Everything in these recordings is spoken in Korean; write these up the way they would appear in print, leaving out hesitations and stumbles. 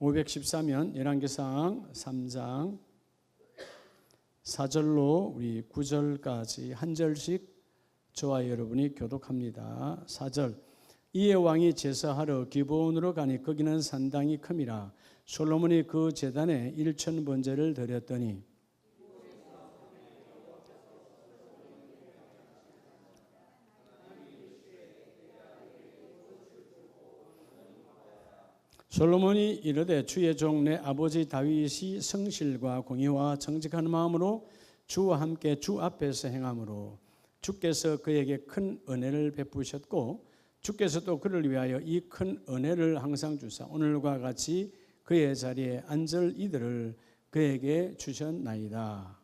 513면 열왕기상 3장 4절로 우리 9절까지 한 절씩 저와 여러분이 교독합니다. 4절. 이에 왕이 제사하러 기브온으로 가니 거기는 산당이 큼이라. 솔로몬이 그 제단에 1,000번제를 드렸더니 솔로몬이 이르되 주의 종 내 아버지 다윗이 성실과 공의와 정직한 마음으로 주와 함께 주 앞에서 행함으로 주께서 그에게 큰 은혜를 베푸셨고 주께서도 그를 위하여 이 큰 은혜를 항상 주사 오늘과 같이 그의 자리에 앉을 이들을 그에게 주셨나이다.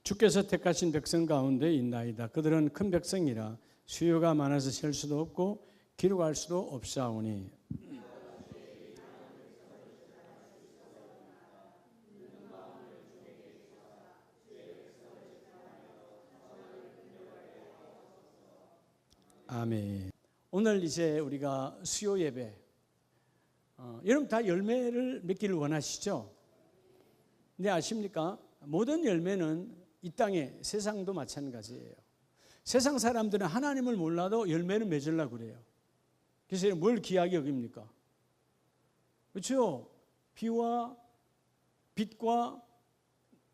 주께서 택하신 백성 가운데 있나이다. 그들은 큰 백성이라 수요가 많아서 셀 수도 없고 기록할 수도 없사오니 아멘. 오늘 이제 우리가 수요 예배, 여러분 다 열매를 맺기를 원하시죠? 근데 아십니까? 모든 열매는 이 땅에 세상도 마찬가지예요. 세상 사람들은 하나님을 몰라도 열매를 맺으려고 그래요. 그래서 뭘 귀하게 여깁니까? 그렇죠? 비와 빛과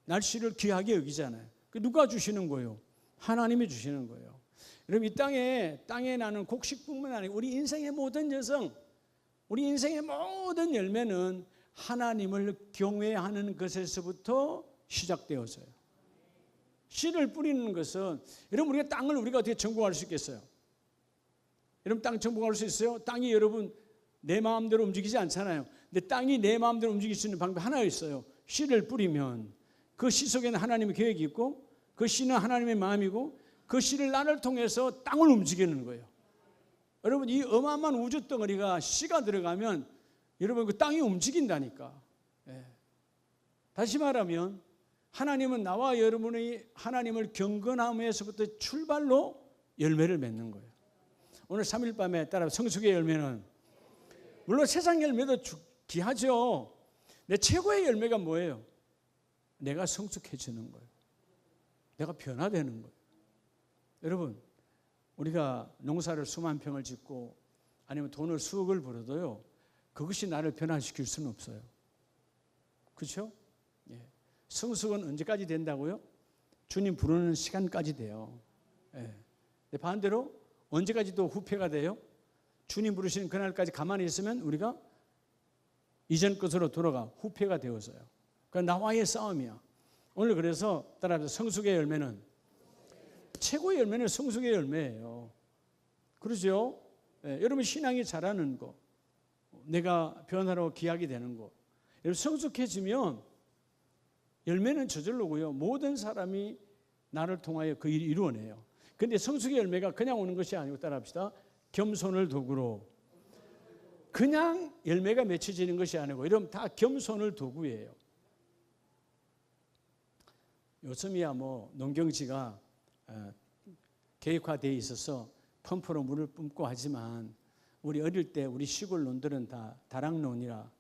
날씨를 귀하게 여기잖아요. 누가 주시는 거예요? 하나님이 주시는 거예요. 여러분 이 땅에 나는 곡식뿐만 아니고 우리 인생의 모든 여성, 우리 인생의 모든 열매는 하나님을 경외하는 것에서부터 시작되어서요. 씨를 뿌리는 것은 여러분 우리가 땅을 우리가 어떻게 정복할 수 있겠어요? 여러분 땅 정복할 수 있어요? 땅이 여러분 내 마음대로 움직이지 않잖아요. 근데 땅이 내 마음대로 움직일 수 있는 방법이 하나 있어요. 씨를 뿌리면 그 씨 속에는 하나님의 계획이 있고 그 씨는 하나님의 마음이고 그 씨를 나를 통해서 땅을 움직이는 거예요. 여러분 이 어마어마한 우주 덩어리가 씨가 들어가면 여러분 그 땅이 움직인다니까. 다시 말하면 하나님은 나와 여러분이 하나님을 경건함에서부터 출발로 열매를 맺는 거예요. 오늘 3일 밤에 따라 성숙의 열매는 물론 세상 열매도 귀하죠. 내 최고의 열매가 뭐예요? 내가 성숙해지는 거예요. 내가 변화되는 거예요. 여러분 우리가 농사를 수만 평을 짓고 아니면 돈을 수억을 벌어도요 그것이 나를 변화시킬 수는 없어요. 그렇죠? 성숙은 언제까지 된다고요? 주님 부르는 시간까지 돼요. 반대로 언제까지 또 후패가 돼요? 주님 부르시는 그날까지 가만히 있으면 우리가 이전 것으로 돌아가 후패가 되어서요. 그러니까 나와의 싸움이야. 오늘 그래서 따라서 성숙의 열매는 최고의 열매는 성숙의 열매예요. 그러죠? 여러분 신앙이 자라는 거, 내가 변화로 기하게 되는 거. 여러분 성숙해지면 열매는 저절로고요. 모든 사람이 나를 통하여 그 일을 이루어내요. 그런데 성숙의 열매가 그냥 오는 것이 아니고 따라합시다. 겸손을 도구로. 그냥 열매가 맺혀지는 것이 아니고 여러분 다 겸손을 도구예요. 요즘이야 뭐 농경지가 계획화되어 있어서 펌프로 물을 뿜고 하지만 우리 어릴 때 우리 시골 논들은 다 다락논이라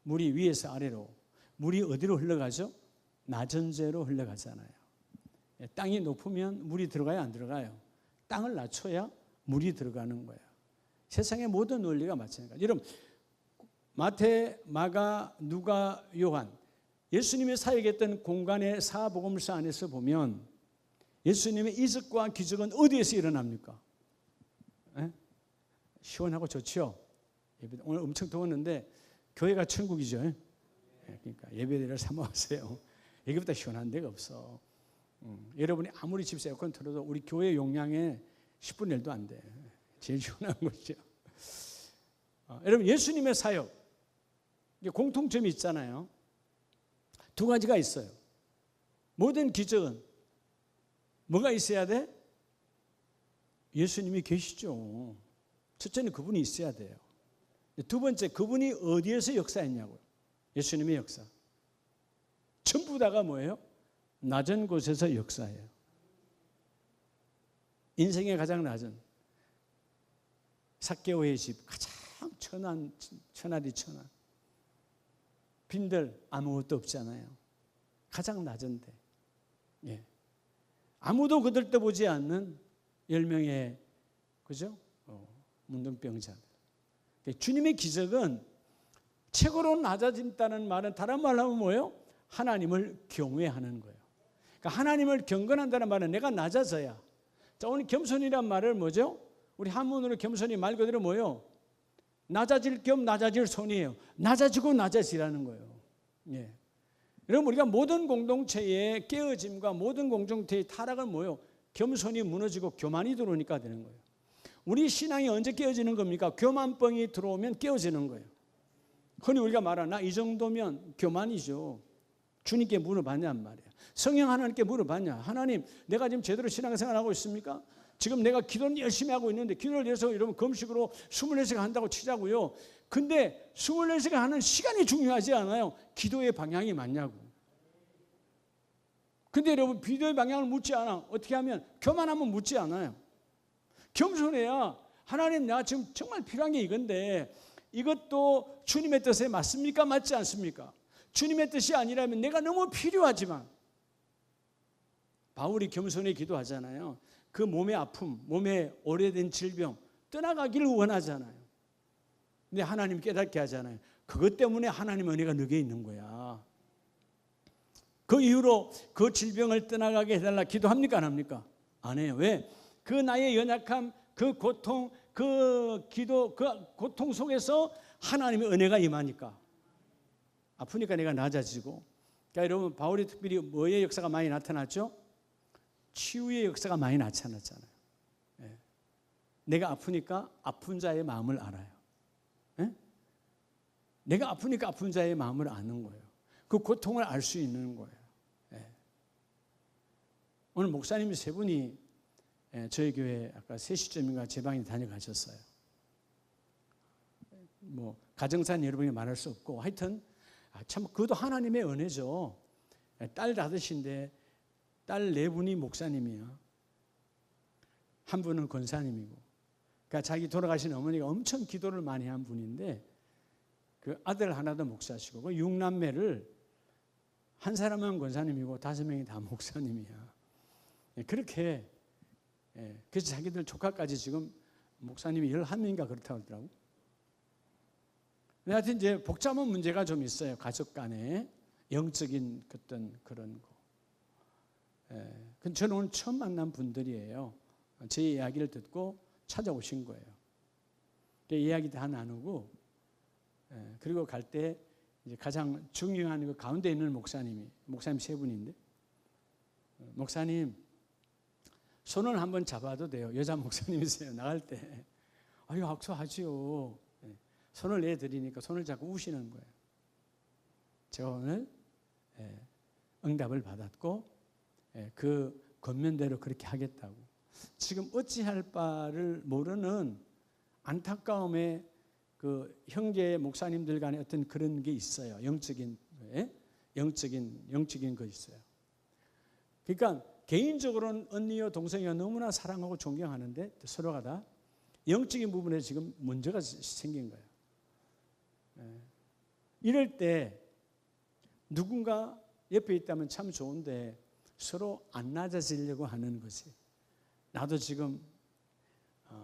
물이 위에서 아래로 물이 어디로 흘러가죠? 나전제로 흘러가잖아요. 땅이 높으면 물이 들어가요? 안 들어가요? 땅을 낮춰야 물이 들어가는 거예요. 세상의 모든 원리가 마찬가지예요. 여러분 마태, 마가, 누가, 요한 예수님의 사역했던 공간의 사복음서 안에서 보면 예수님의 이적과 기적은 어디에서 일어납니까? 시원하고 좋죠? 오늘 엄청 더웠는데 교회가 천국이죠. 그러니까 예배드리러 삼아오세요. 여기보다 시원한 데가 없어. 여러분이 아무리 집에서 에어컨 틀어도 우리 교회 용량의 10분의 1도 안 돼. 제일 시원한 곳이죠. 여러분 예수님의 사역 공통점이 있잖아요. 두 가지가 있어요. 모든 기적은 뭐가 있어야 돼? 예수님이 계시죠. 첫째는 그분이 있어야 돼요. 두 번째, 그분이 어디에서 역사했냐고요. 예수님의 역사. 전부 다가 뭐예요? 낮은 곳에서 역사해요. 인생의 가장 낮은 삭개오의 집, 가장 천하디 천한. 빈들 아무것도 없잖아요. 가장 낮은데, 예. 아무도 그들도 보지 않는 10명의 그죠? 문둥병자들. 주님의 기적은 최고로 낮아진다는 말은 다른 말로 하면 뭐예요? 하나님을 경외하는 거예요. 그러니까 하나님을 경건한다는 말은 내가 낮아져야. 자, 오늘 겸손이란 말을 뭐죠? 우리 한문으로 겸손이 말 그대로 뭐예요? 낮아질 겸 낮아질 손이에요. 낮아지고 낮아지라는 거예요. 예. 여러분, 우리가 모든 공동체의 깨어짐과 모든 공동체의 타락은 뭐예요? 겸손이 무너지고 교만이 들어오니까 되는 거예요. 우리 신앙이 언제 깨어지는 겁니까? 교만병이 들어오면 깨어지는 거예요. 흔히 우리가 말하는 나 이 정도면 교만이죠. 주님께 물어봤냔 말이에요. 성령 하나님께 물어봤냐? 하나님, 내가 지금 제대로 신앙생활하고 있습니까? 지금 내가 기도는 열심히 하고 있는데 기도를 위해서 여러분 금식으로 24시간 한다고 치자고요. 근데 24시간 하는 시간이 중요하지 않아요. 기도의 방향이 맞냐고. 근데 여러분 기도의 방향을 묻지 않아. 어떻게 하면? 교만하면 묻지 않아요. 겸손해야 하나님 내가 지금 정말 필요한 게 이건데 이것도 주님의 뜻에 맞습니까? 맞지 않습니까? 주님의 뜻이 아니라면 내가 너무 필요하지만 바울이 겸손히 기도하잖아요. 그 몸의 아픔, 몸의 오래된 질병 떠나가기를 원하잖아요. 근데 하나님 깨닫게 하잖아요. 그것 때문에 하나님 은혜가 너게 있는 거야. 그 이후로 그 질병을 떠나가게 해달라 기도합니까? 안 합니까? 안 해요. 왜? 그 나의 연약함, 그 고통, 그 기도, 그 고통 속에서 하나님의 은혜가 임하니까. 아프니까 내가 낮아지고. 그러니까 여러분 바울이 특별히 뭐의 역사가 많이 나타났죠? 치유의 역사가 많이 나타났잖아요. 예. 내가 아프니까 아픈 자의 마음을 알아요. 예? 내가 아프니까 아픈 자의 마음을 아는 거예요. 그 고통을 알 수 있는 거예요. 예. 오늘 목사님 세 분이 저희 교회 아까 3시쯤인가 제 방에 다녀가셨어요. 뭐 가정산 여러분이 말할 수 없고 하여튼 참 그것도 하나님의 은혜죠. 딸 5인데 딸 4분이 목사님이야. 한 분은 권사님이고. 그러니까 자기 돌아가신 어머니가 엄청 기도를 많이 한 분인데 그 아들 하나도 목사시고 그 6남매를 한 사람은 권사님이고 5명이 다 목사님이야. 그렇게 그래서 자기들 조카까지 지금 목사님이 11명인가 그렇다고 하더라고. 하여튼 이제 복잡한 문제가 좀 있어요. 가족 간에 영적인 어떤 그런 거. 저는 오늘 처음 만난 분들이에요. 제 이야기를 듣고 찾아오신 거예요. 이야기 다 나누고 그리고 갈 때 가장 중요한 그 가운데 있는 목사님 3분인데 목사님 손을 한번 잡아도 돼요. 여자 목사님이세요. 나갈 때 아유 악수하지요. 손을 내드리니까 손을 잡고 우시는 거예요. 제가 오늘 응답을 받았고 그 겉면대로 그렇게 하겠다고. 지금 어찌할 바를 모르는 안타까움에 그 형제 목사님들 간에 어떤 그런 게 있어요. 영적인 거 있어요. 그러니까 개인적으로는 언니요 동생이요 너무나 사랑하고 존경하는데 서로가 다 영적인 부분에 지금 문제가 생긴 거예요. 이럴 때 누군가 옆에 있다면 참 좋은데 서로 안 낮아지려고 하는 것이. 나도 지금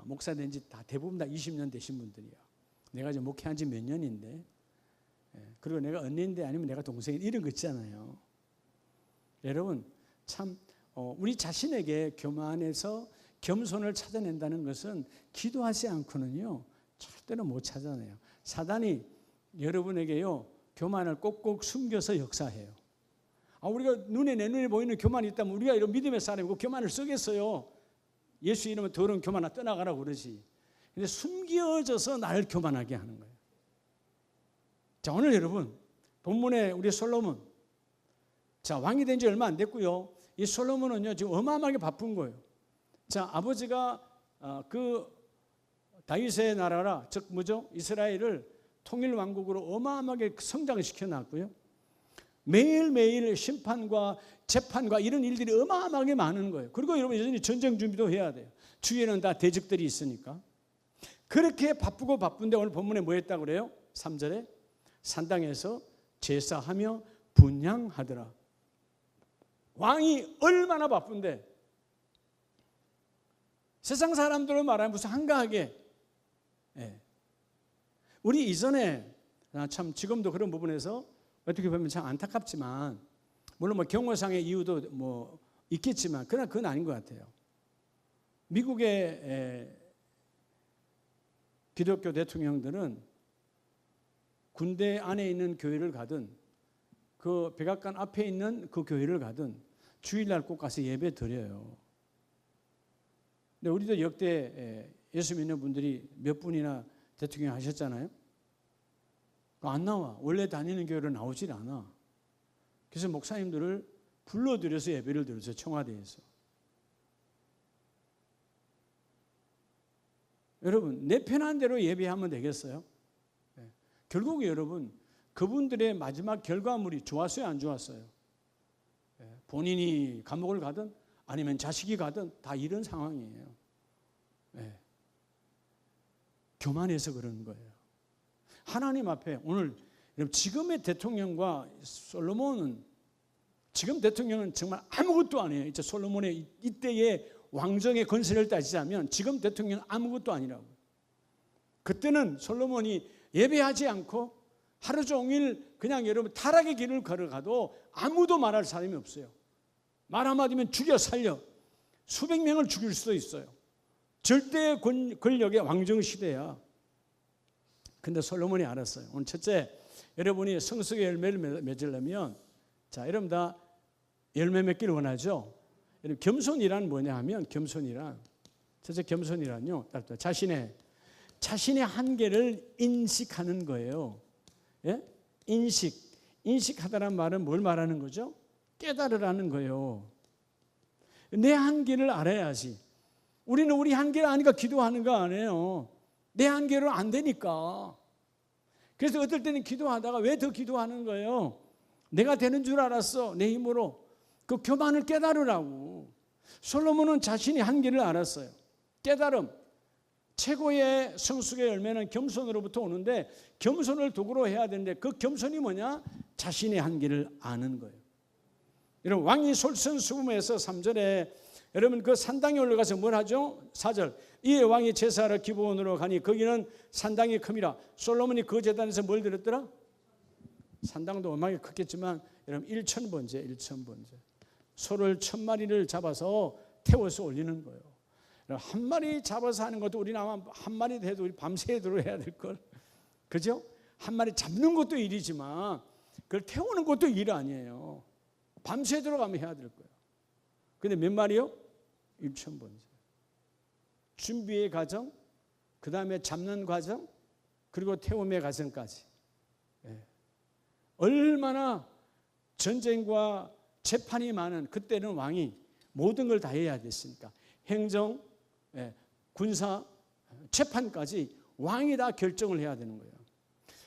목사 된 지 다 대부분 다 20년 되신 분들이야. 내가 지금 목회한 지 몇 년인데 그리고 내가 언니인데 아니면 내가 동생인 이런 거 있잖아요. 여러분 참 우리 자신에게 교만해서 겸손을 찾아낸다는 것은 기도하지 않고는요 절대로 못 찾아내요. 사단이 여러분에게요 교만을 꼭꼭 숨겨서 역사해요. 우리가 내 눈에 보이는 교만이 있다면 우리가 이런 믿음의 사람이고 교만을 쓰겠어요. 예수 이름은 더러운 교만아 떠나가라고 그러지. 근데 숨겨져서 나를 교만하게 하는 거예요. 자, 오늘 여러분 본문에 우리 솔로몬 자 왕이 된 지 얼마 안 됐고요. 이 솔로몬은요 지금 어마어마하게 바쁜 거예요. 자, 아버지가 그 다윗의 나라라 즉 뭐죠? 이스라엘을 통일 왕국으로 어마어마하게 성장을 시켜놨고요. 매일매일 심판과 재판과 이런 일들이 어마어마하게 많은 거예요. 그리고 여러분 여전히 전쟁 준비도 해야 돼요. 주위에는 다 대적들이 있으니까. 그렇게 바쁘고 바쁜데 오늘 본문에 뭐 했다고 그래요? 3절에 산당에서 제사하며 분향하더라. 왕이 얼마나 바쁜데 세상 사람들은 말하면 무슨 한가하게. 우리 이전에 참 지금도 그런 부분에서 어떻게 보면 참 안타깝지만 물론 뭐 경호상의 이유도 뭐 있겠지만 그러나 그건 아닌 것 같아요. 미국의 기독교 대통령들은 군대 안에 있는 교회를 가든 그 백악관 앞에 있는 그 교회를 가든 주일날 꼭 가서 예배 드려요. 근데 우리도 역대 예수 믿는 분들이 몇 분이나 대통령 하셨잖아요. 안 나와. 원래 다니는 교회로 나오질 않아. 그래서 목사님들을 불러들여서 예배를 드렸어요. 청와대에서. 여러분 내 편한 대로 예배하면 되겠어요? 결국 여러분 그분들의 마지막 결과물이 좋았어요? 안 좋았어요? 본인이 감옥을 가든 아니면 자식이 가든 다 이런 상황이에요. 교만해서 그러는 거예요. 하나님 앞에 오늘 지금의 대통령과 솔로몬은 지금 대통령은 정말 아무것도 아니에요. 이제 솔로몬의 이때의 왕정의 건설을 따지자면 지금 대통령은 아무것도 아니라고. 그때는 솔로몬이 예배하지 않고 하루 종일 그냥 여러분 타락의 길을 걸어가도 아무도 말할 사람이 없어요. 말 한마디면 죽여 살려 수백 명을 죽일 수도 있어요. 절대 권력의 왕정 시대야. 근데 솔로몬이 알았어요. 오늘 첫째, 여러분이 성숙의 열매를 맺으려면 자, 여러분 다 열매 맺기를 원하죠? 여러분 겸손이란 뭐냐 하면 겸손이란 첫째 겸손이란요. 자신의 한계를 인식하는 거예요. 예? 인식하다란 말은 뭘 말하는 거죠? 깨달으라는 거예요. 내 한계를 알아야지. 우리는 우리 한계를 아니까 기도하는 거 아니에요. 내 한계로 안 되니까. 그래서 어떨 때는 기도하다가 왜 더 기도하는 거예요? 내가 되는 줄 알았어. 내 힘으로. 그 교만을 깨달으라고. 솔로몬은 자신이 한계를 알았어요. 깨달음. 최고의 성숙의 열매는 겸손으로부터 오는데 겸손을 도구로 해야 되는데 그 겸손이 뭐냐? 자신의 한계를 아는 거예요. 여러분 왕이 솔선수범해서 3절에 여러분 그 산당에 올라가서 뭘 하죠? 4절 이에 왕이 제사하러 기브온으로 가니 거기는 산당이 큼이라. 솔로몬이 그 제단에서 뭘 드렸더라? 산당도 얼마나 컸겠지만 여러분 1,000번째 소를 1,000마리를 잡아서 태워서 올리는 거예요. 한 마리 잡아서 하는 것도 우리는 아마 한 마리 해도 우리 밤새도록 해야 될걸. 그죠? 한 마리 잡는 것도 일이지만 그걸 태우는 것도 일 아니에요. 밤새도록 하면 해야 될 거예요. 근데 몇 마리요? 1,000번째. 준비의 과정, 그 다음에 잡는 과정, 그리고 태움의 과정까지. 얼마나 전쟁과 재판이 많은 그때는 왕이 모든 걸 다 해야 됐으니까 행정, 군사, 재판까지 왕이 다 결정을 해야 되는 거예요.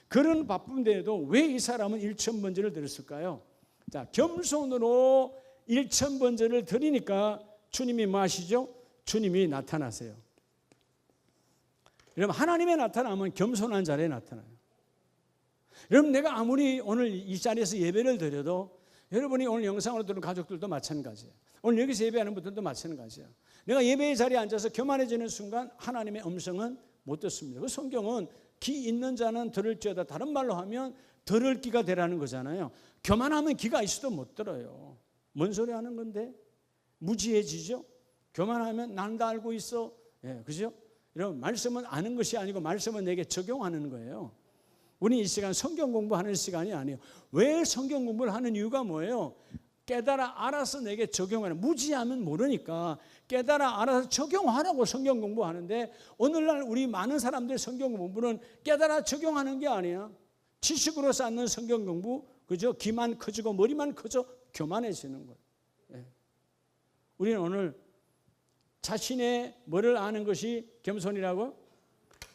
그런 바쁜데도 왜 이 사람은 1,000번제를 드렸을까요? 자, 겸손으로 1,000번제를 드리니까 주님이 뭐 하시죠? 주님이 나타나세요. 여러분 하나님의 나타나면 겸손한 자리에 나타나요. 여러분 내가 아무리 오늘 이 자리에서 예배를 드려도 여러분이 오늘 영상으로 들은 가족들도 마찬가지예요. 오늘 여기서 예배하는 분들도 마찬가지예요. 내가 예배의 자리에 앉아서 교만해지는 순간 하나님의 음성은 못 듣습니다. 그 성경은 귀 있는 자는 들을지어다. 다른 말로 하면 들을 귀가 되라는 거잖아요. 교만하면 귀가 있어도 못 들어요. 뭔 소리 하는 건데? 무지해지죠? 교만하면 난 다 알고 있어. 그죠? 여러분 말씀은 아는 것이 아니고 말씀은 내게 적용하는 거예요. 우리 이 시간 성경 공부하는 시간이 아니에요. 왜 성경 공부를 하는 이유가 뭐예요? 깨달아 알아서 내게 적용하는. 무지하면 모르니까 깨달아 알아서 적용하라고 성경 공부하는데 오늘날 우리 많은 사람들 성경 공부는 깨달아 적용하는 게 아니야. 지식으로 쌓는 성경 공부, 그죠? 귀만 커지고 머리만 커져 교만해지는 거예요. 우리는 오늘 자신의 뭐를 아는 것이 겸손이라고?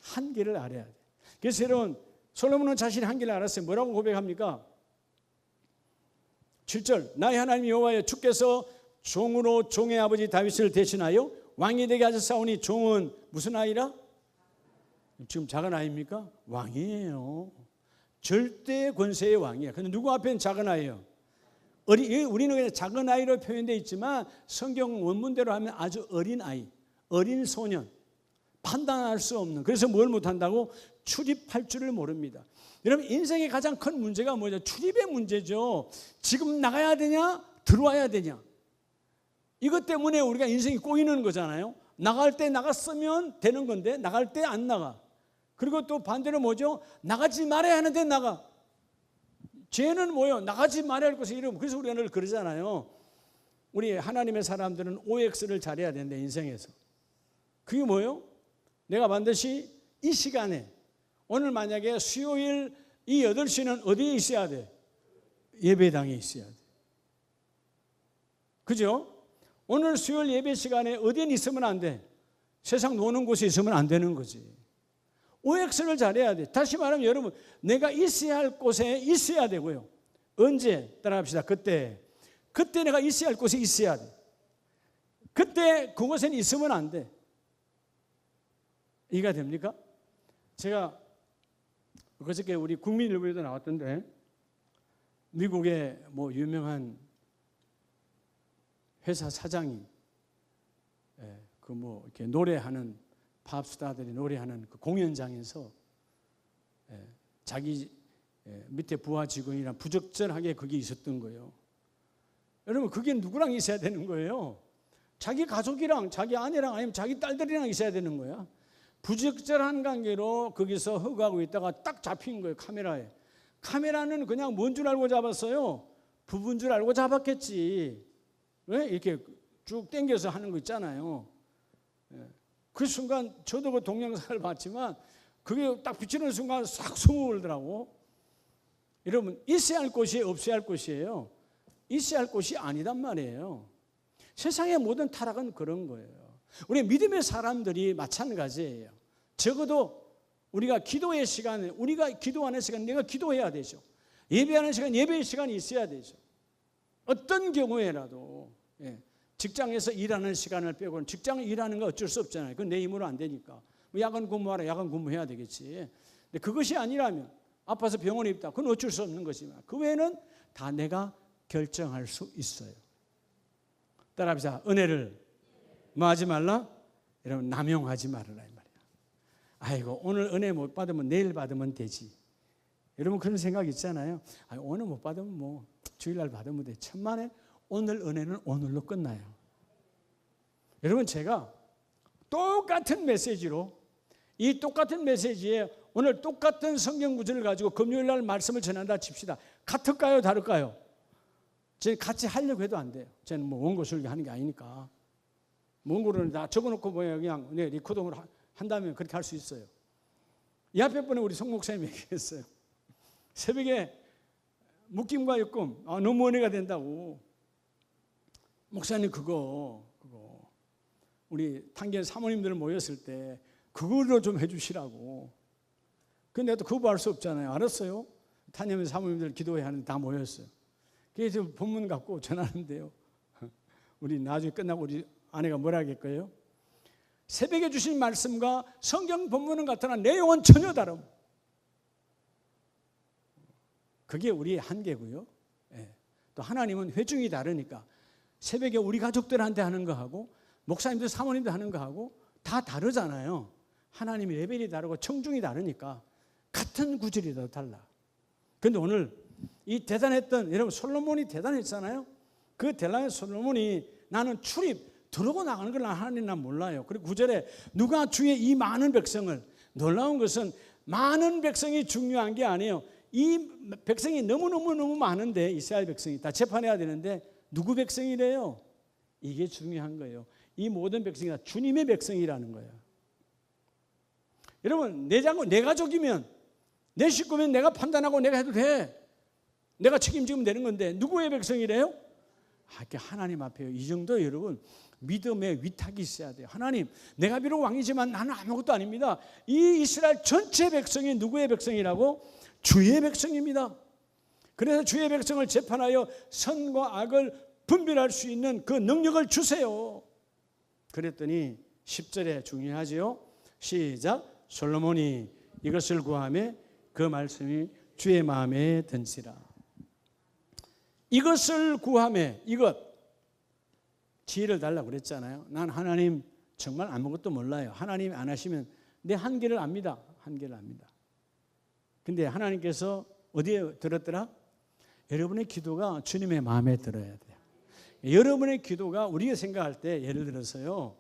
한계를 알아야 돼. 그래서 여러분 솔로몬은 자신의 한계를 알았어요. 뭐라고 고백합니까? 7절 나의 하나님 여호와여 주께서 종으로 종의 아버지 다윗을 대신하여 왕이 되게 하셨사오니 종은 무슨 아이라? 지금 작은 아이입니까? 왕이에요. 절대 권세의 왕이야. 근데 누구 앞에는 작은 아이예요? 우리는 그냥 작은 아이로 표현되어 있지만 성경 원문대로 하면 아주 어린 아이, 어린 소년, 판단할 수 없는. 그래서 뭘 못한다고? 출입할 줄을 모릅니다. 여러분 인생의 가장 큰 문제가 뭐죠? 출입의 문제죠. 지금 나가야 되냐? 들어와야 되냐? 이것 때문에 우리가 인생이 꼬이는 거잖아요. 나갈 때 나갔으면 되는 건데 나갈 때 안 나가. 그리고 또 반대로 뭐죠? 나가지 말아야 하는데 나가. 죄는 뭐요? 나가지 말아야 할 것을 이러면. 그래서 우리가 늘 그러잖아요. 우리 하나님의 사람들은 OX를 잘해야 된다 인생에서. 그게 뭐예요? 내가 반드시 이 시간에 오늘 만약에 수요일 이 8시는 어디에 있어야 돼? 예배당에 있어야 돼. 그죠? 오늘 수요일 예배 시간에 어디에 있으면 안 돼? 세상 노는 곳에 있으면 안 되는 거지. OX를 잘해야 돼. 다시 말하면 여러분 내가 있어야 할 곳에 있어야 되고요. 언제? 따라합시다. 그때 내가 있어야 할 곳에 있어야 돼. 그때 그곳에는 있으면 안 돼. 이해가 됩니까? 제가 그저께 우리 국민일보에도 나왔던데 미국의 뭐 유명한 회사 사장이 그 뭐 이렇게 노래하는 팝스타들이 노래하는 그 공연장에서 자기 밑에 부하 직원이랑 부적절하게 그게 있었던 거예요. 여러분 그게 누구랑 있어야 되는 거예요? 자기 가족이랑 자기 아내랑 아니면 자기 딸들이랑 있어야 되는 거야. 부적절한 관계로 거기서 허구하고 있다가 딱 잡힌 거예요. 카메라에. 카메라는 그냥 뭔 줄 알고 잡았어요? 부부인 줄 알고 잡았겠지. 왜? 이렇게 쭉 당겨서 하는 거 있잖아요. 그 순간 저도 그 동영상을 봤지만 그게 딱 비치는 순간 싹 숨어오르더라고. 여러분 있어야 할 곳이 없어야 할 곳이에요. 있어야 할 곳이 아니단 말이에요. 세상의 모든 타락은 그런 거예요. 우리 믿음의 사람들이 마찬가지예요. 적어도 우리가 기도의 시간에 우리가 기도하는 시간 내가 기도해야 되죠. 예배하는 시간 예배의 시간이 있어야 되죠. 어떤 경우에라도 직장에서 일하는 시간을 빼고는 직장을 일하는 거 어쩔 수 없잖아요. 그건 내 힘으로 안 되니까. 뭐 야간 근무하라 야간 근무해야 되겠지. 근데 그것이 아니라면 아파서 병원에 있다. 그건 어쩔 수 없는 것이지만 그 외에는 다 내가 결정할 수 있어요. 따라합시다. 은혜를 뭐 하지 말라? 여러분 남용하지 말아라 이 말이야. 아이고 오늘 은혜 못 받으면 내일 받으면 되지. 여러분 그런 생각 있잖아요. 오늘 못 받으면 뭐 주일날 받으면 돼. 천만에 오늘 은혜는 오늘로 끝나요. 여러분 제가 똑같은 메시지로 이 똑같은 메시지에 오늘 똑같은 성경 구절을 가지고 금요일날 말씀을 전한다 칩시다. 같을까요? 다를까요? 저는 같이 하려고 해도 안 돼요. 저는 뭐 원고 설교하는 게 아니니까. 원고를 다 적어놓고 그냥 리코딩을 한다면 그렇게 할 수 있어요. 이 앞에 번에 우리 송 목사님이 얘기했어요. 새벽에 묶임과 역금 너무 은혜가 된다고. 목사님 그거 우리 탄견 사모님들 모였을 때 그걸로 좀 해주시라고. 근데 또 그거 할 수 없잖아요. 알았어요. 탄견 사모님들 기도회 하는데 다 모였어요. 그래서 본문 갖고 전하는데요. 우리 나중에 끝나고 우리 아내가 뭐라 하겠어요? 새벽에 주신 말씀과 성경 본문은 같으나 내용은 전혀 다름. 그게 우리의 한계고요. 또 하나님은 회중이 다르니까 새벽에 우리 가족들한테 하는 거하고 목사님들 사모님들 하는 거하고 다 다르잖아요. 하나님의 레벨이 다르고 청중이 다르니까 같은 구절이라도 달라. 그런데 오늘 이 대단했던 여러분 솔로몬이 대단했잖아요. 그 대단한 솔로몬이 나는 출입 들어오고 나가는 걸 하나님 난 몰라요. 그리고 9절에 누가 주의 이 많은 백성을 놀라운 것은 많은 백성이 중요한 게 아니에요. 이 백성이 너무 많은데 이스라엘 백성이 다 재판해야 되는데 누구 백성이래요? 이게 중요한 거예요. 이 모든 백성이 다 주님의 백성이라는 거예요. 여러분 내 가족이면 내 식구면 내가 판단하고 내가 해도 돼. 내가 책임지면 되는 건데 누구의 백성이래요? 하나님 앞에요. 이 정도 여러분 믿음의 위탁이 있어야 돼요. 하나님 내가 비록 왕이지만 나는 아무것도 아닙니다. 이 이스라엘 전체 백성이 누구의 백성이라고? 주의 백성입니다. 그래서 주의 백성을 재판하여 선과 악을 분별할 수 있는 그 능력을 주세요. 그랬더니 10절에 중요하지요. 시작. 솔로몬이 이것을 구하매 그 말씀이 주의 마음에 든지라. 이것을 구하매, 이것 지혜를 달라고 그랬잖아요. 난 하나님 정말 아무것도 몰라요. 하나님이 안 하시면 내 한계를 압니다. 한계를 압니다. 근데 하나님께서 어디에 들었더라? 여러분의 기도가 주님의 마음에 들어야 돼요. 여러분의 기도가 우리가 생각할 때 예를 들어서요.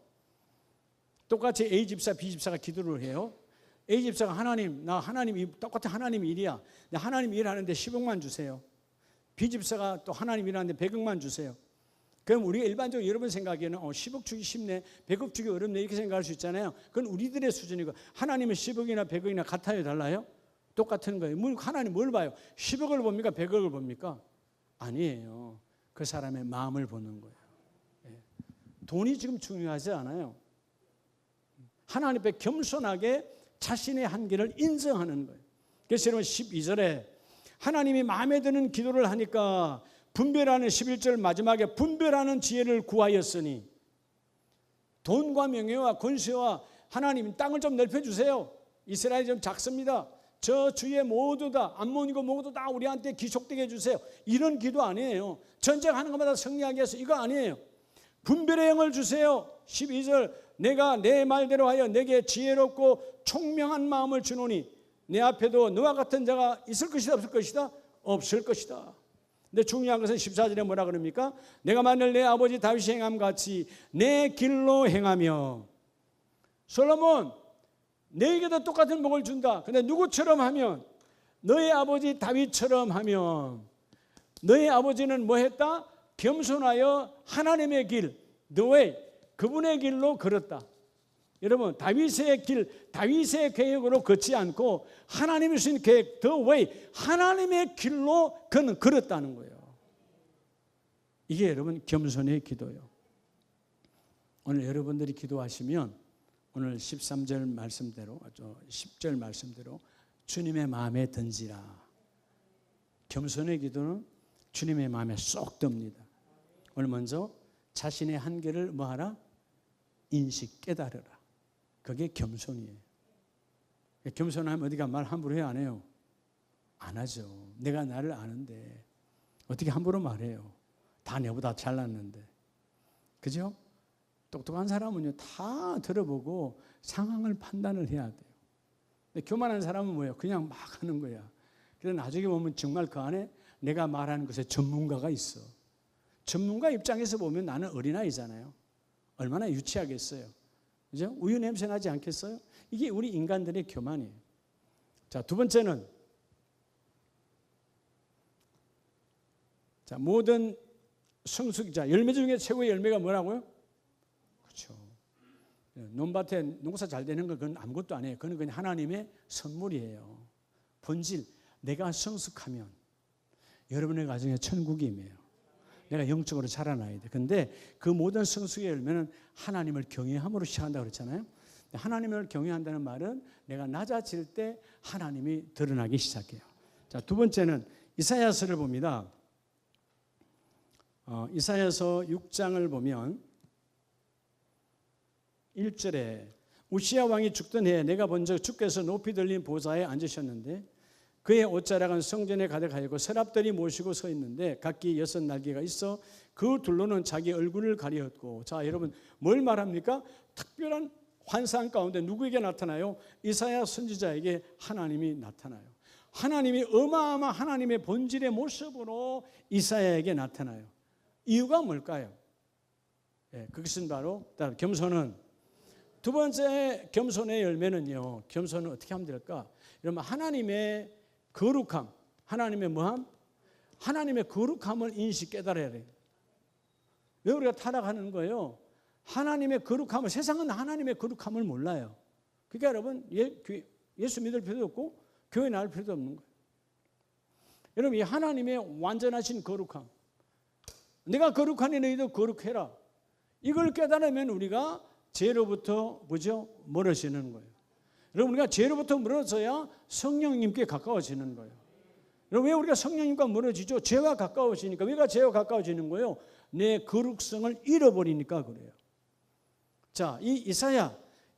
똑같이 A 집사, B 집사가 기도를 해요. A 집사가 하나님, 나 하나님 똑같은 하나님 일이야. 하나님 일하는데 10억만 주세요. B 집사가 또 하나님 일하는데 100억만 주세요. 그럼 우리가 일반적으로 여러분 생각에는 10억 주기 쉽네, 100억 주기 어렵네 이렇게 생각할 수 있잖아요. 그건 우리들의 수준이고 하나님은 10억이나 100억이나 같아요, 달라요? 똑같은 거예요. 하나님 뭘 봐요? 10억을 봅니까? 100억을 봅니까? 아니에요. 그 사람의 마음을 보는 거예요. 돈이 지금 중요하지 않아요. 하나님 앞에 겸손하게 자신의 한계를 인정하는 거예요. 그래서 여러분 12절에 하나님이 마음에 드는 기도를 하니까 분별하는 11절 마지막에 분별하는 지혜를 구하였으니 돈과 명예와 권세와 하나님 땅을 좀 넓혀주세요. 이스라엘이 좀 작습니다. 저 주위에 모두 다 암몬이고 모두 다 우리한테 기속되게 해주세요. 이런 기도 아니에요. 전쟁하는 것마다 승리하게 해서 이거 아니에요. 분별의 영을 주세요. 12절 내가 내 말대로 하여 내게 지혜롭고 총명한 마음을 주노니 내 앞에도 너와 같은 자가 있을 것이다 없을 것이다? 없을 것이다. 근데 중요한 것은 14절에 뭐라 그럽니까? 내가 만일 내 아버지 다윗이 행함같이 내 길로 행하며. 솔로몬 너에게도 똑같은 복을 준다. 근데 누구처럼 하면? 너의 아버지 다윗처럼 하면. 너의 아버지는 뭐 했다? 겸손하여 하나님의 길, the way, 그분의 길로 걸었다. 여러분 다윗의 길, 다윗의 계획으로 걷지 않고 하나님이 주신 계획, the way, 하나님의 길로 그는 걸었다는 거예요. 이게 여러분 겸손의 기도예요. 오늘 여러분들이 기도하시면 오늘 13절 말씀대로, 10절 말씀대로 주님의 마음에 든지라. 겸손의 기도는 주님의 마음에 쏙 듭니다. 오늘 먼저 자신의 한계를 뭐하라? 인식, 깨달으라. 그게 겸손이에요. 겸손하면 어디가 말 함부로 해요? 안 해요? 안 하죠. 내가 나를 아는데 어떻게 함부로 말해요? 다 내보다 잘났는데. 그죠? 똑똑한 사람은요 다 들어보고 상황을 판단을 해야 돼요. 근데 교만한 사람은 뭐예요? 그냥 막 하는 거야. 그래서 나중에 보면 정말 그 안에 내가 말하는 것에 전문가가 있어. 전문가 입장에서 보면 나는 어린아이잖아요. 얼마나 유치하겠어요. 그죠? 우유 냄새 나지 않겠어요? 이게 우리 인간들의 교만이에요. 자, 두 번째는 자, 모든 성숙자 열매 중에 최고의 열매가 뭐라고요? 그렇죠. 논밭에 농사 잘 되는 건 그건 아무것도 아니에요. 그건 그냥 하나님의 선물이에요. 본질, 내가 성숙하면 여러분의 가정에 천국이 임해요. 내가 영적으로 자라나야 돼. 근데 그 모든 성숙의 열매는 하나님을 경외함으로 시작한다고 그랬잖아요. 하나님을 경외한다는 말은 내가 낮아질 때 하나님이 드러나기 시작해요. 자, 두 번째는 이사야서를 봅니다. 이사야서 6장을 보면 1절에 우시야 왕이 죽던 해에 내가 본적 주께서 높이 들린 보좌에 앉으셨는데 그의 옷자락은 성전에 가득하였고 서랍들이 모시고 서 있는데 각기 6날개가 있어 그 둘로는 자기 얼굴을 가리었고. 자, 여러분 뭘 말합니까? 특별한 환상 가운데 누구에게 나타나요? 이사야 선지자에게 하나님이 나타나요. 하나님이 어마어마한 하나님의 본질의 모습으로 이사야에게 나타나요. 이유가 뭘까요? 그것은 바로 겸손은 두 번째 겸손의 열매는요. 겸손은 어떻게 하면 될까? 여러분 하나님의 거룩함, 하나님의 뭐함? 하나님의 거룩함을 인식 깨달아야 돼요. 왜 우리가 타락하는 거예요? 하나님의 거룩함을, 세상은 하나님의 거룩함을 몰라요. 그러니까 여러분 예수 믿을 필요도 없고 교회 나올 필요도 없는 거예요. 여러분 이 하나님의 완전하신 거룩함, 내가 거룩하니 너희도 거룩해라. 이걸 깨달으면 우리가 죄로부터 뭐죠? 멀어지는 거예요. 여러분 우리가 죄로부터 멀어져야 성령님께 가까워지는 거예요. 왜 우리가 성령님과 멀어지죠? 죄와 가까워지니까. 왜가 죄와 가까워지는 거예요? 내 거룩성을 잃어버리니까 그래요. 자, 이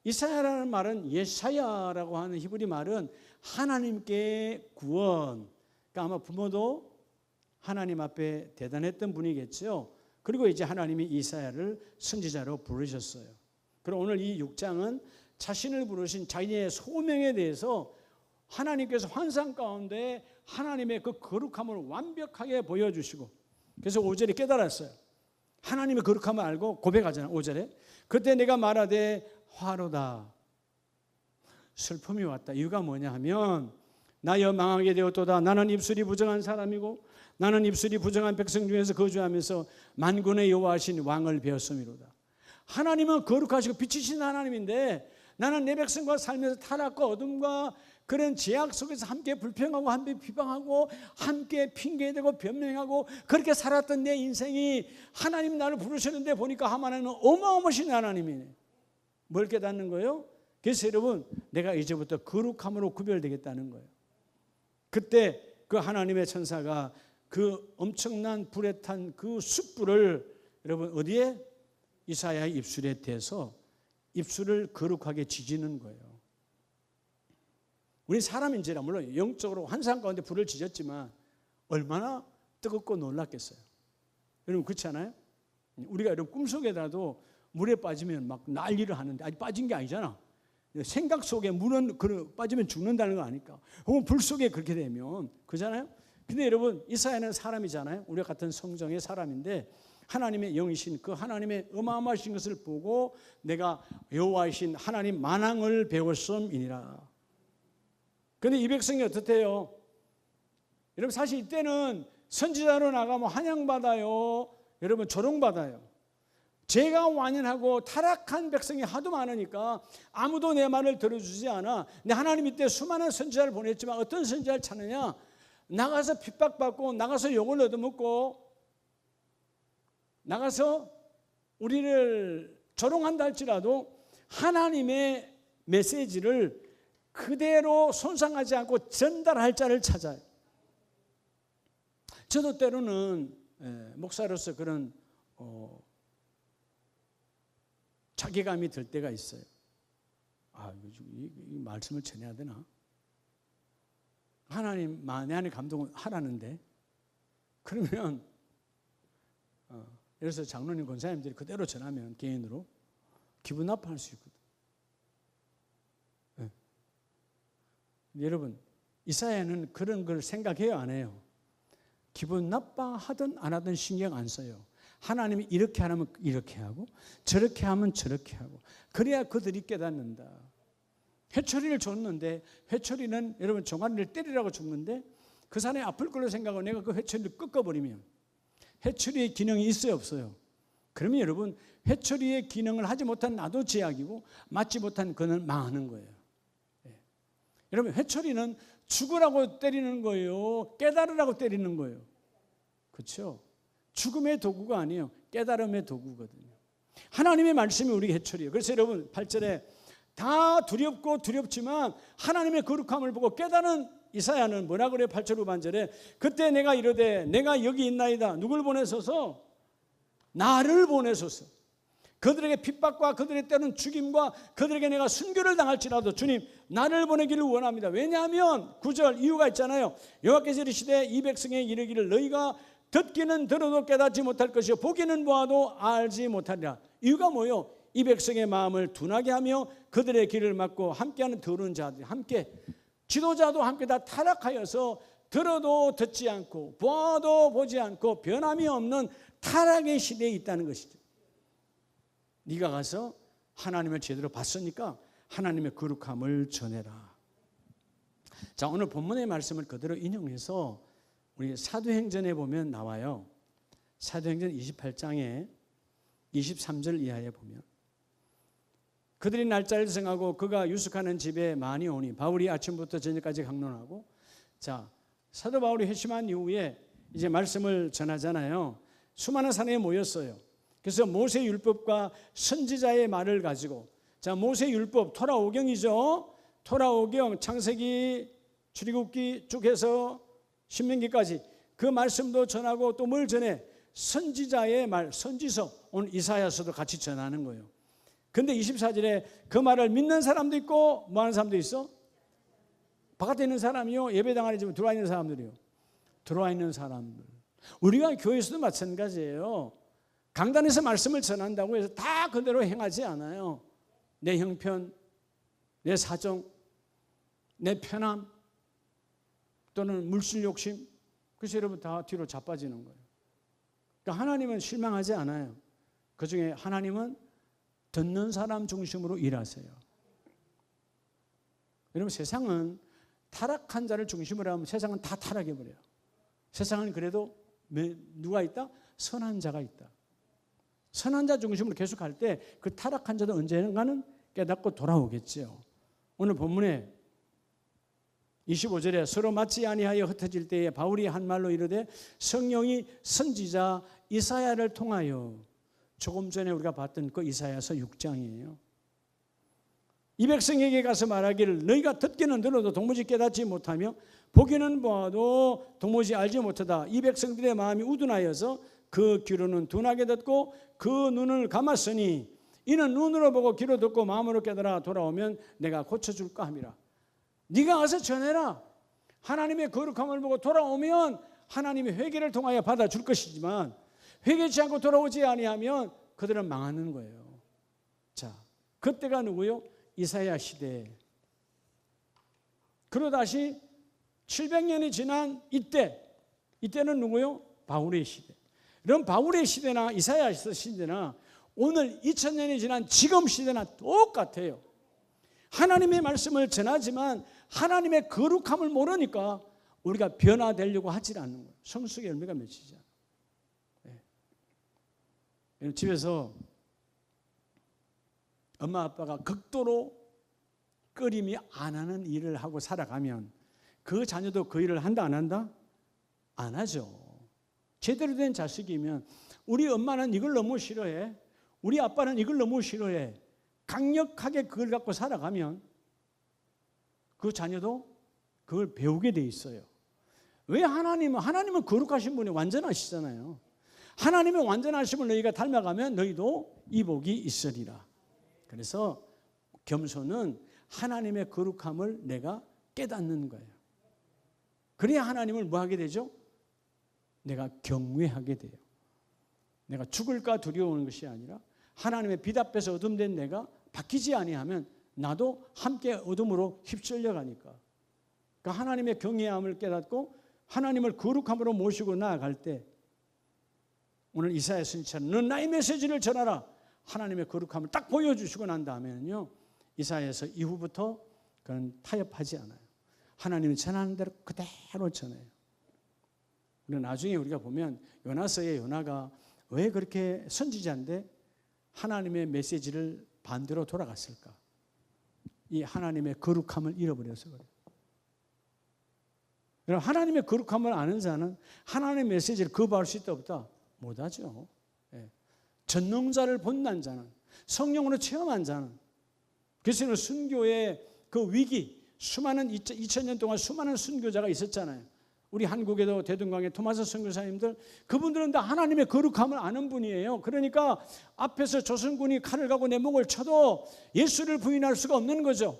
이사야라는 말은 예사야라고 하는 히브리 말은 하나님께 구원. 그러니까 아마 부모도 하나님 앞에 대단했던 분이겠죠. 그리고 이제 하나님이 이사야를 선지자로 부르셨어요. 그럼 오늘 이 6장은 자신을 부르신 자기의 소명에 대해서 하나님께서 환상 가운데 하나님의 그 거룩함을 완벽하게 보여주시고, 그래서 5절에 깨달았어요. 하나님의 거룩함을 알고 고백하잖아요. 5절에 그때 내가 말하되 화로다, 슬픔이 왔다. 이유가 뭐냐 하면 나여 망하게 되었도다. 나는 입술이 부정한 사람이고 나는 입술이 부정한 백성 중에서 거주하면서 만군의 여호와하신 왕을 배웠음이로다. 하나님은 거룩하시고 빛이신 하나님인데 나는 내 백성과 살면서 타락과 어둠과 그런 제약 속에서 함께 불평하고 함께 비방하고 함께 핑계대고 변명하고 그렇게 살았던 내 인생이 하나님 나를 부르셨는데 보니까 하나님은 어마어마하신 하나님이네. 뭘 깨닫는 거예요? 그래서 여러분, 내가 이제부터 거룩함으로 구별되겠다는 거예요. 그때 그 하나님의 천사가 그 엄청난 불에 탄 그 숯불을 여러분 어디에? 이사야의 입술에 대서 입술을 거룩하게 지지는 거예요. 우리 사람인지라 물론 영적으로 환상 가운데 불을 지졌지만 얼마나 뜨겁고 놀랐겠어요. 여러분 그렇지 않아요? 우리가 여러분 꿈속에라도 물에 빠지면 막 난리를 하는데 아직 빠진 게 아니잖아. 생각 속에 물은 빠지면 죽는다는 거 아닐까? 혹은 불 속에 그렇게 되면 그잖아요. 근데 여러분 이사야는 사람이잖아요. 우리 같은 성정의 사람인데 하나님의 영이신 그 하나님의 어마어마하신 것을 보고 내가 여호와이신 하나님 만왕을 배웠음이니라. 그런데 이 백성이 어떻대요? 여러분 사실 이때는 선지자로 나가면 환영받아요. 여러분 조롱받아요. 죄가 완연하고 타락한 백성이 하도 많으니까 아무도 내 말을 들어주지 않아. 근데 하나님 이때 수많은 선지자를 보냈지만 어떤 선지자를 찾느냐? 나가서 핍박받고 나가서 욕을 얻어먹고 나가서 우리를 조롱한다 할지라도 하나님의 메시지를 그대로 손상하지 않고 전달할 자를 찾아요. 저도 때로는 목사로서 그런 자괴감이 들 때가 있어요. 이 말씀을 전해야 되나? 하나님 내 안에 감동을 하라는데 그러면 그래서 장로님 권사님들이 그대로 전하면 개인으로 기분 나빠할 수 있거든. 여러분 이사야는 그런 걸 생각해요 안 해요? 기분 나빠하든 안 하든 신경 안 써요. 하나님이 이렇게 하면 이렇게 하고 저렇게 하면 저렇게 하고 그래야 그들이 깨닫는다. 회초리를 줬는데 회초리는 여러분 종아리를 때리라고 줬는데 그 사람이 아플 걸로 생각하고 내가 그 회초리를 꺾어버리면 회초리의 기능이 있어요 없어요? 그러면 여러분 회초리의 기능을 하지 못한 나도 제약이고 맞지 못한 그는 망하는 거예요. 여러분 회초리는 죽으라고 때리는 거예요? 깨달으라고 때리는 거예요? 그렇죠? 죽음의 도구가 아니에요. 깨달음의 도구거든요. 하나님의 말씀이 우리 회초리예요. 그래서 여러분 8절에 다 두렵고 두렵지만 하나님의 거룩함을 보고 깨달은 이사야는 뭐라 그래요? 8절 후반절에 그때 내가 이르되 내가 여기 있나이다. 누굴 보내소서? 나를 보내소서. 그들에게 핍박과 그들의 때는 죽임과 그들에게 내가 순교를 당할지라도 주님 나를 보내기를 원합니다. 왜냐하면 9절 이유가 있잖아요. 여호와께서 이르시되 이 백성에 이르기를 너희가 듣기는 들어도 깨닫지 못할 것이요 보기는 보아도 알지 못하리라. 이유가 뭐예요? 이 백성의 마음을 둔하게 하며 그들의 길을 막고 함께하는 더러운 자들이 함께 지도자도 함께 다 타락하여서 들어도 듣지 않고 보아도 보지 않고 변함이 없는 타락의 시대에 있다는 것이죠. 네가 가서 하나님을 제대로 봤으니까 하나님의 거룩함을 전해라. 자, 오늘 본문의 말씀을 그대로 인용해서 우리 사도행전에 보면 나와요. 사도행전 28장에 23절 이하에 보면 그들이 날짜를 정하고 그가 유숙하는 집에 많이 오니 바울이 아침부터 저녁까지 강론하고 자, 사도 바울이 회심한 이후에 이제 말씀을 전하잖아요. 수많은 사람이 모였어요. 그래서 모세 율법과 선지자의 말을 가지고 자 모세 율법 토라 5경이죠. 토라 5경 창세기 출애굽기 쭉 해서 신명기까지 그 말씀도 전하고 또 뭘 전해? 선지자의 말, 선지서, 오늘 이사야서도 같이 전하는 거예요. 근데 24절에 그 말을 믿는 사람도 있고 뭐 하는 사람도 있어? 바깥에 있는 사람이요, 예배당 안에 지금 들어와 있는 사람들이요. 들어와 있는 사람들. 우리가 교회에서도 마찬가지예요. 강단에서 말씀을 전한다고 해서 다 그대로 행하지 않아요. 내 형편, 내 사정, 내 편함, 또는 물질 욕심, 그래서 여러분 다 뒤로 자빠지는 거예요. 그러니까 하나님은 실망하지 않아요. 그중에 하나님은 듣는 사람 중심으로 일하세요. 여러분, 세상은 타락한 자를 중심으로 하면 세상은 다 타락해버려요. 세상은 그래도 누가 있다? 선한 자가 있다. 선한 자 중심으로 계속 할 때 그 타락한 자도 언젠가는 깨닫고 돌아오겠죠. 오늘 본문에 25절에 서로 맞지 아니하여 흩어질 때에 바울이 한 말로 이르되 성령이 선지자 이사야를 통하여, 조금 전에 우리가 봤던 그 이사야서 6장이에요. 이 백성에게 가서 말하기를 너희가 듣기는 들어도 도무지 깨닫지 못하며 보기는 보아도 도무지 알지 못하다. 이 백성들의 마음이 우둔하여서 그 귀로는 둔하게 듣고 그 눈을 감았으니 이는 눈으로 보고 귀로 듣고 마음으로 깨달아 돌아오면 내가 고쳐줄까 함이라. 네가 와서 전해라. 하나님의 거룩함을 보고 돌아오면 하나님이 회개를 통하여 받아줄 것이지만 회개치 않고 돌아오지 아니하면 그들은 망하는 거예요. 자, 그때가 누구요? 이사야 시대. 그러고 다시 700년이 지난 이때는 누구요? 바울의 시대. 이런 바울의 시대나 이사야 시대나 오늘 2000년이 지난 지금 시대나 똑같아요. 하나님의 말씀을 전하지만 하나님의 거룩함을 모르니까 우리가 변화되려고 하지 않는 거예요. 성숙의 열매가 맺히지 않아요. 네. 집에서 엄마 아빠가 극도로 끓임이 안 하는 일을 하고 살아가면 그 자녀도 그 일을 한다 안 한다? 안 하죠. 제대로 된 자식이면 우리 엄마는 이걸 너무 싫어해, 우리 아빠는 이걸 너무 싫어해, 강력하게 그걸 갖고 살아가면 그 자녀도 그걸 배우게 돼 있어요. 왜? 하나님은 거룩하신 분이 완전하시잖아요. 하나님의 완전하심을 너희가 닮아가면 너희도 이 복이 있으리라. 그래서 겸손은 하나님의 거룩함을 내가 깨닫는 거예요. 그래야 하나님을 뭐 하게 되죠? 내가 경외하게 돼요. 내가 죽을까 두려워하는 것이 아니라 하나님의 빛 앞에서 어둠된 내가 바뀌지 아니하면 나도 함께 어둠으로 휩쓸려 가니까. 그러니까 하나님의 경외함을 깨닫고 하나님을 거룩함으로 모시고 나아갈 때, 오늘 이사야 선지자는 넌 나의 메시지를 전하라. 하나님의 거룩함을 딱 보여주시고 난 다음에는요, 이사야서 이후부터 그는 타협하지 않아요. 하나님이 전하는 대로 그대로 전해요. 그런데 나중에 우리가 보면 요나서의 요나가 왜 그렇게 선지자인데 하나님의 메시지를 반대로 돌아갔을까? 이 하나님의 거룩함을 잃어버려서 그래요. 여러분, 하나님의 거룩함을 아는 자는 하나님의 메시지를 거부할 수 있다 없다? 못하죠. 전능자를 본난 자는, 성령으로 체험한 자는. 그래서 순교의 그 위기, 수많은 2000년 동안 수많은 순교자가 있었잖아요. 우리 한국에도 대동강의 토마스 선교사님들, 그분들은 다 하나님의 거룩함을 아는 분이에요. 그러니까 앞에서 조선군이 칼을 가고 내 목을 쳐도 예수를 부인할 수가 없는 거죠.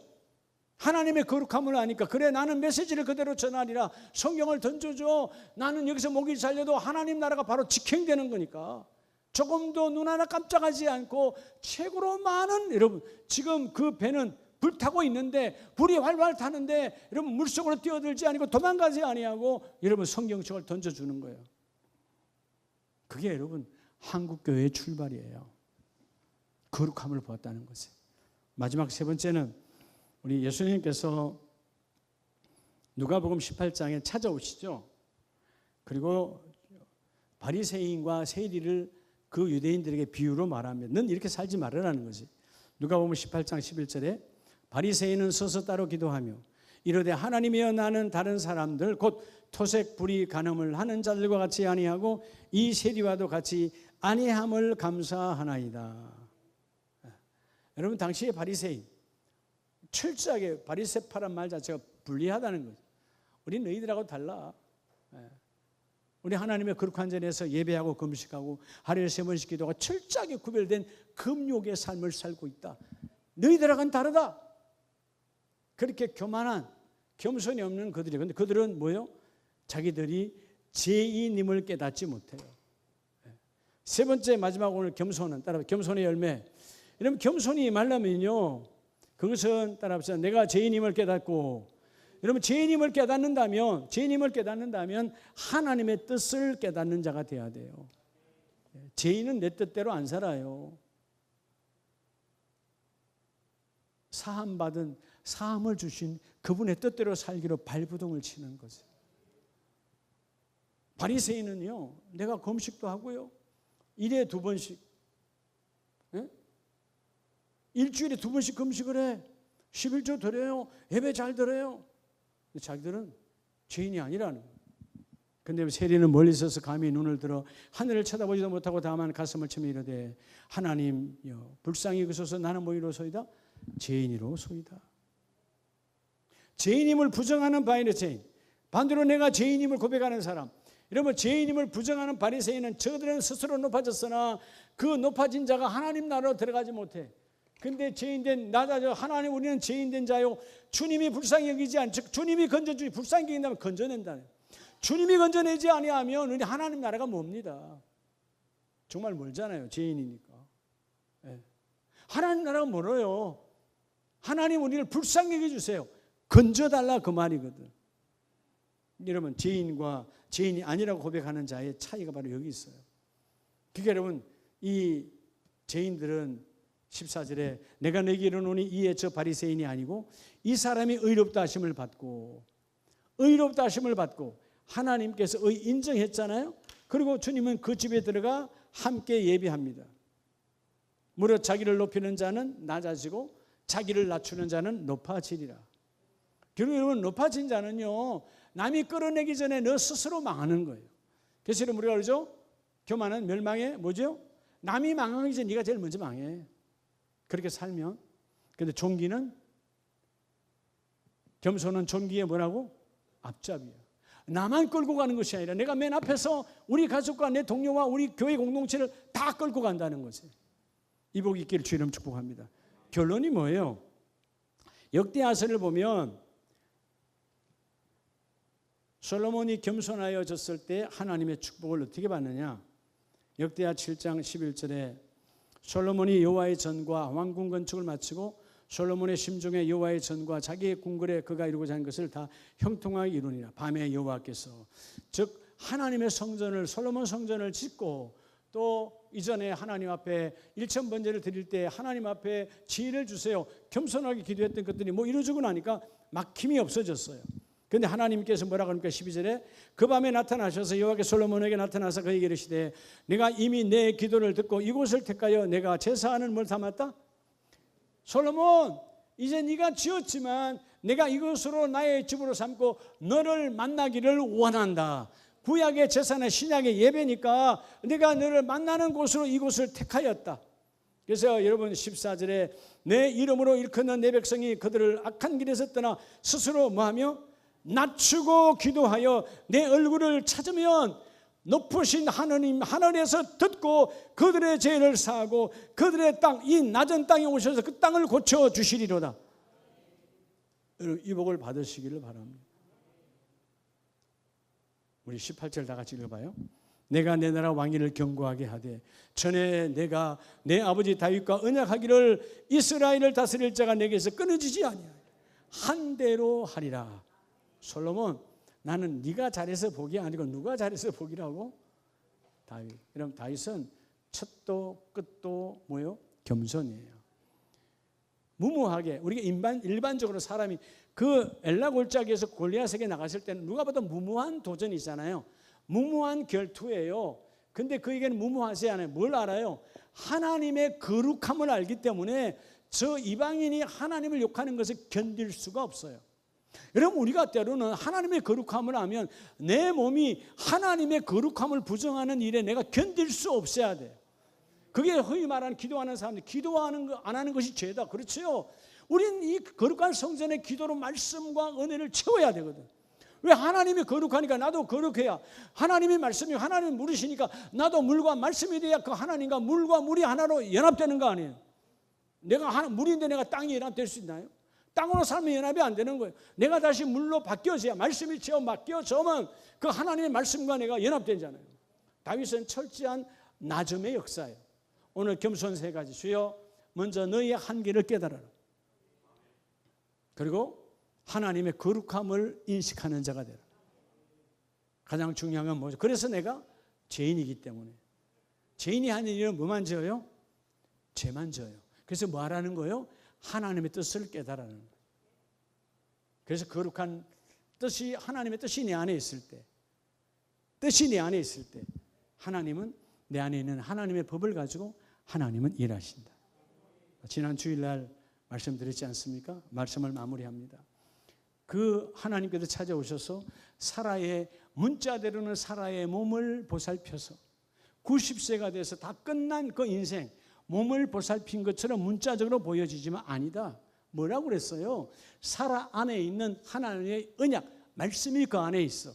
하나님의 거룩함을 아니까. 그래, 나는 메시지를 그대로 전하리라. 성경을 던져줘. 나는 여기서 목이 잘려도 하나님 나라가 바로 직행되는 거니까. 조금도 눈 하나 깜짝하지 않고 최고로 많은, 여러분 지금 그 배는 불타고 있는데, 불이 활활 타는데 여러분 물속으로 뛰어들지 아니고 도망가지 아니하고 여러분 성경책을 던져주는 거예요. 그게 여러분 한국교회의 출발이에요. 거룩함을 보았다는 것이. 마지막 세 번째는 우리 예수님께서 누가복음 18장에 찾아오시죠. 그리고 바리새인과 세리를 그 유대인들에게 비유로 말하면 넌 이렇게 살지 말으라는 거지. 누가복음 18장 11절에 바리새인은 서서 따로 기도하며 이르되 하나님이여 나는 다른 사람들 곧 토색 불의 간음을 하는 자들과 같이 아니하고 이 세리와도 같이 아니함을 감사하나이다. 여러분, 당시의 바리새인, 철저하게 바리새파란 말 자체가 불리하다는 거죠. 우리 너희들하고 달라. 우리 하나님의 거룩한 전에서 예배하고 금식하고 하루에 3번씩 기도하고 철저하게 구별된 금욕의 삶을 살고 있다. 너희들하고는 다르다. 그렇게 교만한 겸손이 없는 그들이. 근데 그들은 뭐예요? 자기들이 죄인임을 깨닫지 못해요. 세 번째 마지막 오늘 겸손은 따라서 겸손의 열매. 이러면 겸손이 말라면요, 그것은 따라서 내가 죄인임을 깨닫고, 여러분 죄인임을 깨닫는다면 하나님의 뜻을 깨닫는 자가 돼야 돼요. 죄인은 내 뜻대로 안 살아요. 사함을 주신 그분의 뜻대로 살기로 발부둥을 치는 거죠. 바리새인은요, 내가 금식도 하고요, 일에 2번씩, 일주일에 2번씩 금식을 해, 11조 드려요, 예배 잘 드려요. 근데 자기들은 죄인이 아니라는 거예요. 근데 세리는 멀리 있어서 감히 눈을 들어 하늘을 쳐다보지도 못하고 다만 가슴을 치며 이르되 하나님여 불쌍히 여기소서 나는 뭐이로소이다? 죄인이로소이다. 죄인임을 부정하는 바리새인, 반대로 내가 죄인임을 고백하는 사람. 여러분 죄인임을 부정하는 바리새인은 저들은 스스로 높아졌으나 그 높아진 자가 하나님 나라로 들어가지 못해. 근데 죄인된 나자 하나님 우리는 죄인된 자요 주님이 불쌍히 여기지 않죠. 주님이 건져주지 불쌍히 여긴다면 건져낸다. 주님이 건져내지 아니하면 우리 하나님 나라가 뭡니다. 정말 멀잖아요. 죄인이니까. 하나님 나라가 멀어요. 하나님 우리를 불쌍히 여겨주세요. 건져달라 그 말이거든. 여러분 죄인과 죄인이 아니라고 고백하는 자의 차이가 바로 여기 있어요. 그러니까 여러분 이 죄인들은 14절에 내가 너에게 이르노니 이에 저 바리새인이 아니고 이 사람이 의롭다 하심을 받고 하나님께서 인정했잖아요. 그리고 주님은 그 집에 들어가 함께 예배합니다. 무릇 자기를 높이는 자는 낮아지고 자기를 낮추는 자는 높아지리라. 결국 여러분 높아진 자는요 남이 끌어내기 전에 너 스스로 망하는 거예요. 그래서 우리가 그러죠. 교만은 멸망의 뭐죠? 남이 망하기 전에 네가 제일 먼저 망해. 그렇게 살면. 그런데 겸손은 존귀의 뭐라고? 앞잡이야. 나만 끌고 가는 것이 아니라 내가 맨 앞에서 우리 가족과 내 동료와 우리 교회 공동체를 다 끌고 간다는 거지. 이 복이 있기를 주의 이름 축복합니다. 결론이 뭐예요? 역대하서를 보면 솔로몬이 겸손하여졌을 때 하나님의 축복을 어떻게 받느냐? 역대하 7장 11절에 솔로몬이 여호와의 전과 왕궁 건축을 마치고 솔로몬의 심중에 여호와의 전과 자기의 궁궐에 그가 이루고자 하는 것을 다 형통하게 이루니라. 밤에 여호와께서 즉 하나님의 성전을 솔로몬 성전을 짓고 또 이전에 하나님 앞에 1,000번제를 드릴 때 하나님 앞에 지혜를 주세요. 겸손하게 기도했던 것들이 뭐 이루어지고 나니까 막힘이 없어졌어요. 그런데 하나님께서 뭐라고 합니까? 12절에 그 밤에 나타나셔서 여호와께 솔로몬에게 나타나서 그에게 이르시되 내가 이미 내 기도를 듣고 이곳을 택하여 내가 제사하는 뭘 담았다? 솔로몬 이제 네가 지었지만 내가 이것으로 나의 집으로 삼고 너를 만나기를 원한다. 구약의 제사는 신약의 예배니까 내가 너를 만나는 곳으로 이곳을 택하였다. 그래서 여러분 14절에 내 이름으로 일컫는 내 백성이 그들을 악한 길에서 떠나 스스로 뭐하며 낮추고 기도하여 내 얼굴을 찾으면 높으신 하느님 하늘에서 듣고 그들의 죄를 사하고 그들의 땅 이 낮은 땅에 오셔서 그 땅을 고쳐 주시리로다. 여러분 이 복을 받으시기를 바랍니다. 우리 18절 다 같이 읽어봐요. 내가 내 나라 왕위를 견고하게 하되 전에 내가 내 아버지 다윗과 언약하기를 이스라엘을 다스릴 자가 내게서 끊어지지 아니하리라. 한 대로 하리라. 솔로몬 나는 네가 잘해서 복이 아니고 누가 잘해서 복이라고? 다윗. 여러분 다윗은 첫도 끝도 뭐요? 겸손이에요. 무모하게 우리가 일반적으로 사람이 그 엘라 골짜기에서 골리앗에게 나갔을 때는 누가 봐도 무모한 도전이잖아요. 무모한 결투예요. 근데 그에게는 무모하지 않아요. 뭘 알아요? 하나님의 거룩함을 알기 때문에 저 이방인이 하나님을 욕하는 것을 견딜 수가 없어요. 여러분 우리가 때로는 하나님의 거룩함을 하면 내 몸이 하나님의 거룩함을 부정하는 일에 내가 견딜 수 없어야 돼요. 그게 흔히 말하는 기도하는 사람들 기도하는 거 안 하는 것이 죄다. 그렇죠? 우리는 이 거룩한 성전의 기도로 말씀과 은혜를 채워야 되거든. 왜? 하나님이 거룩하니까 나도 거룩해야, 하나님이 말씀이 하나님 물으시니까 나도 물과 말씀이 돼야 그 하나님과 물과 물이 하나로 연합되는 거 아니에요? 내가 물인데 내가 땅이 연합될 수 있나요? 땅으로 살면 연합이 안 되는 거예요. 내가 다시 물로 바뀌어져야, 말씀이 채워 바뀌어져만 그 하나님의 말씀과 내가 연합되잖아요. 다윗은 철저한 나점의 역사예요. 오늘 겸손 세 가지. 주여, 먼저 너희의 한계를 깨달아라. 그리고 하나님의 거룩함을 인식하는 자가 되라. 가장 중요한 건 뭐죠? 그래서 내가 죄인이기 때문에. 죄인이 하는 일은 뭐만 지어요? 죄만 지어요. 그래서 뭐 하라는 거예요? 하나님의 뜻을 깨달아는 거예요. 그래서 거룩한 뜻이, 하나님의 뜻이 내 안에 있을 때, 뜻이 내 안에 있을 때 하나님은 내 안에 있는 하나님의 법을 가지고 하나님은 일하신다. 지난 주일날 말씀드렸지 않습니까? 말씀을 마무리합니다. 그 하나님께서 찾아오셔서 사라의, 문자대로는 사라의 몸을 보살펴서 90세가 돼서 다 끝난 그 인생, 몸을 보살핀 것처럼 문자적으로 보여지지만 아니다. 뭐라고 그랬어요? 사라 안에 있는 하나님의 언약, 말씀이 그 안에 있어.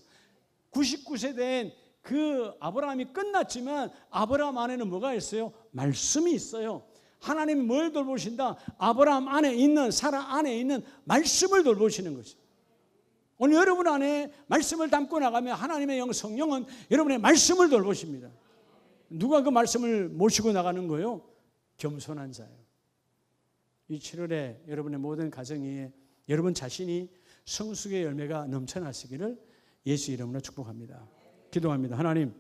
99세 된 그 아브라함이 끝났지만 아브라함 안에는 뭐가 있어요? 말씀이 있어요. 하나님이 뭘 돌보신다? 아브라함 안에 있는, 사라 안에 있는 말씀을 돌보시는 거죠. 오늘 여러분 안에 말씀을 담고 나가면 하나님의 영, 성령은 여러분의 말씀을 돌보십니다. 누가 그 말씀을 모시고 나가는 거예요? 겸손한 자예요. 이 7월에 여러분의 모든 가정에 여러분 자신이 성숙의 열매가 넘쳐나시기를 예수 이름으로 축복합니다. 기도합니다. 하나님,